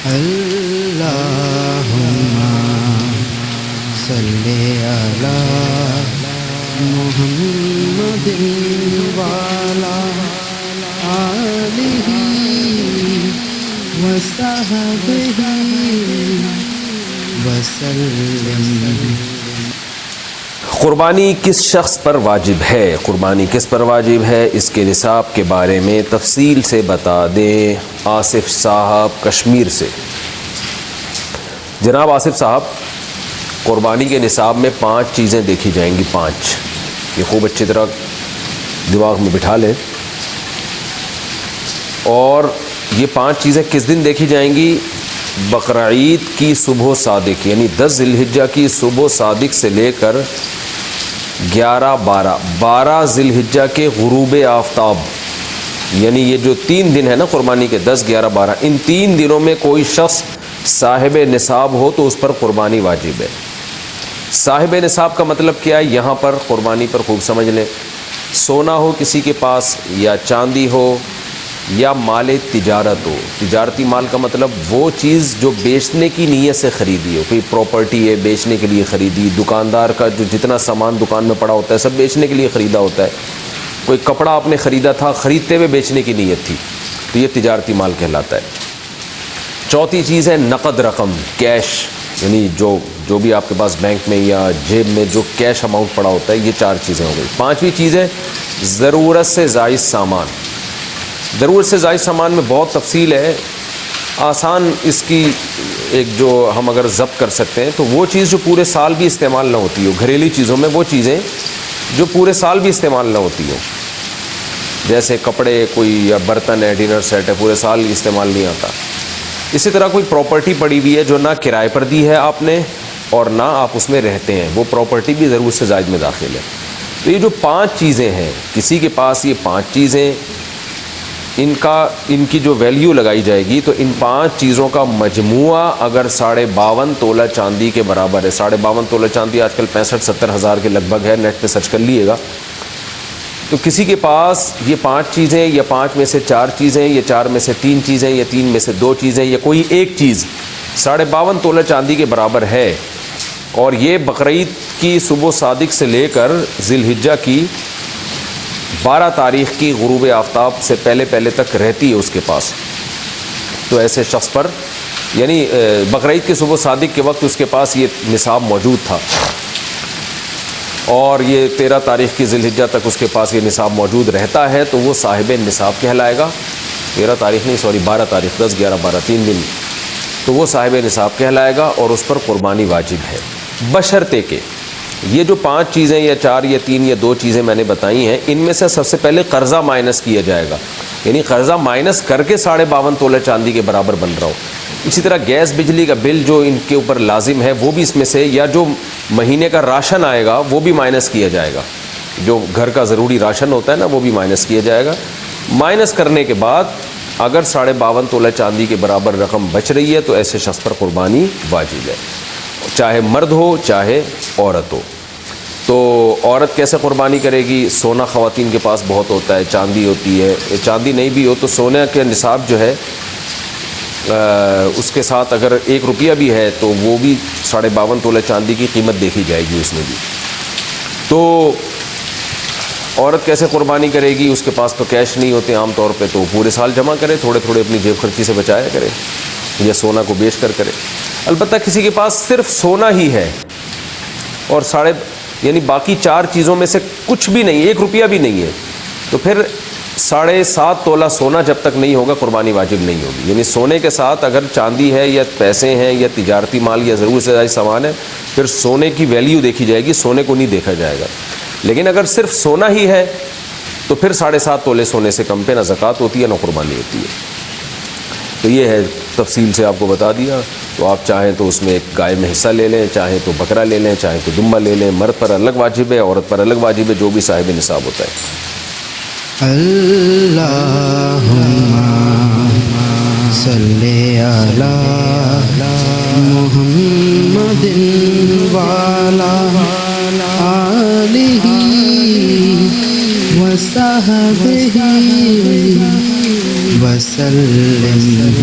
اللہم صلی علی محمد وعلی آلہ وصحبہ وسلم۔ قربانی کس شخص پر واجب ہے؟ قربانی کس پر واجب ہے، اس کے نصاب کے بارے میں تفصیل سے بتا دیں آصف صاحب کشمیر سے۔ جناب آصف صاحب، قربانی کے نصاب میں 5 چیزیں دیکھی جائیں گی، 5، یہ خوب اچھی طرح دماغ میں بٹھا لیں۔ اور یہ 5 چیزیں کس دن دیکھی جائیں گی؟ بقرعید کی صبح صادق، یعنی 10 ذی الحجہ کی صبح صادق سے لے کر 12 ذی الحجہ کے غروب آفتاب، یعنی یہ جو 3 دن ہے نا قربانی کے، 10، 11، 12، ان 3 دنوں میں کوئی شخص صاحب نصاب ہو تو اس پر قربانی واجب ہے۔ صاحب نصاب کا مطلب کیا ہے یہاں پر قربانی پر خوب سمجھ لیں۔ سونا ہو کسی کے پاس، یا چاندی ہو، یا مال تجارت ہو۔ تجارتی مال کا مطلب وہ چیز جو بیچنے کی نیت سے خریدی ہو، کوئی پراپرٹی ہے بیچنے کے لیے خریدی، دکاندار کا جو جتنا سامان دکان میں پڑا ہوتا ہے سب بیچنے کے لیے خریدا ہوتا ہے، کوئی کپڑا آپ نے خریدا تھا، خریدتے ہوئے بیچنے کی نیت تھی، تو یہ تجارتی مال کہلاتا ہے۔ چوتھی چیز ہے نقد رقم، کیش، یعنی جو بھی آپ کے پاس بینک میں یا جیب میں جو کیش اماؤنٹ پڑا ہوتا ہے، یہ 4 چیزیں ہو گئی۔ 5ویں چیز ہے ضرورت سے زائد سامان۔ ضرورت سے زائد سامان میں بہت تفصیل ہے، آسان اس کی ایک جو ہم اگر ضبط کر سکتے ہیں تو وہ چیز جو پورے سال بھی استعمال نہ ہوتی ہو، گھریلو چیزوں میں وہ چیزیں جو پورے سال بھی استعمال نہ ہوتی ہو، جیسے کپڑے، کوئی یا برتن ہے، ڈنر سیٹ ہے، پورے سال استعمال نہیں آتا۔ اسی طرح کوئی پراپرٹی پڑی ہوئی ہے جو نہ کرائے پر دی ہے آپ نے اور نہ آپ اس میں رہتے ہیں، وہ پراپرٹی بھی ضرورت سے زائد میں داخل ہے۔ تو یہ جو 5 چیزیں ہیں، کسی کے پاس یہ 5 چیزیں، ان کی جو ویلیو لگائی جائے گی تو ان 5 چیزوں کا مجموعہ اگر 52.5 تولہ چاندی کے برابر ہے، 52.5 تولہ چاندی آج کل 65-70 ہزار کے لگ بھگ ہے، نیٹ پہ سرچ کر لیے گا، تو کسی کے پاس یہ 5 چیزیں، یا 5 میں سے 4 چیزیں، یا 4 میں سے 3 چیزیں، یا 3 میں سے 2 چیزیں، یا کوئی ایک چیز 52.5 تولہ چاندی کے برابر ہے، اور یہ بقرعید کی صبح صادق سے لے کر ذی الحجہ کی 12 تاریخ کی غروب آفتاب سے پہلے تک رہتی ہے اس کے پاس، تو ایسے شخص پر، یعنی بقرعید کی صبح صادق کے وقت اس کے پاس یہ نصاب موجود تھا، اور یہ 13 تاریخ کی ذی الحجہ تک اس کے پاس یہ نصاب موجود رہتا ہے، تو وہ صاحب نصاب کہلائے گا۔ 12 تاریخ 10، 11، 12 3 دن، تو وہ صاحب نصاب کہلائے گا اور اس پر قربانی واجب ہے، بشرطے کہ یہ جو 5 چیزیں یا 4 یا 3 یا 2 چیزیں میں نے بتائی ہیں، ان میں سے سب سے پہلے قرضہ مائنس کیا جائے گا، یعنی قرضہ مائنس کر کے 52.5 تولہ چاندی کے برابر بن رہا ہو۔ اسی طرح گیس بجلی کا بل جو ان کے اوپر لازم ہے وہ بھی اس میں سے، یا جو مہینے کا راشن آئے گا وہ بھی مائنس کیا جائے گا، جو گھر کا ضروری راشن ہوتا ہے نا وہ بھی مائنس کیا جائے گا۔ مائنس کرنے کے بعد اگر 52.5 تولہ چاندی کے برابر رقم بچ رہی ہے تو ایسے شخص پر قربانی واجب ہے، چاہے مرد ہو چاہے عورت ہو۔ تو عورت کیسے قربانی کرے گی؟ سونا خواتین کے پاس بہت ہوتا ہے، چاندی ہوتی ہے، چاندی نہیں بھی ہو تو سونے کے نصاب جو ہے اس کے ساتھ اگر 1 روپیہ بھی ہے تو وہ بھی 52.5 تولہ چاندی کی قیمت دیکھی جائے گی اس میں بھی۔ تو عورت کیسے قربانی کرے گی؟ اس کے پاس تو کیش نہیں ہوتے عام طور پہ، تو پورے سال جمع کرے، تھوڑے تھوڑے اپنی جیب خرچی سے بچایا کرے، یا سونا کو بیچ کر کرے۔ البتہ کسی کے پاس صرف سونا ہی ہے اور یعنی باقی 4 چیزوں میں سے کچھ بھی نہیں، 1 روپیہ بھی نہیں ہے، تو پھر 7.5 تولہ سونا جب تک نہیں ہوگا قربانی واجب نہیں ہوگی۔ یعنی سونے کے ساتھ اگر چاندی ہے یا پیسے ہیں یا تجارتی مال یا ضرورت سے زائد سامان ہے، پھر سونے کی ویلیو دیکھی جائے گی، سونے کو نہیں دیکھا جائے گا۔ لیکن اگر صرف سونا ہی ہے تو پھر 7.5 تولے سونے سے کم پہ نہ زکوٰۃ ہوتی ہے نہ قربانی ہوتی ہے۔ تو یہ ہے، تفصیل سے آپ کو بتا دیا۔ تو آپ چاہیں تو اس میں ایک گائے میں حصہ لے لیں، چاہیں تو بکرا لے لیں، چاہیں تو دمبا لے لیں، مرد پر الگ واجب ہے، عورت پر الگ واجب ہے، جو بھی صاحب نصاب ہوتا ہے۔ اللہم صلی علی محمد وعلی آلہ وصحبہ وسلم۔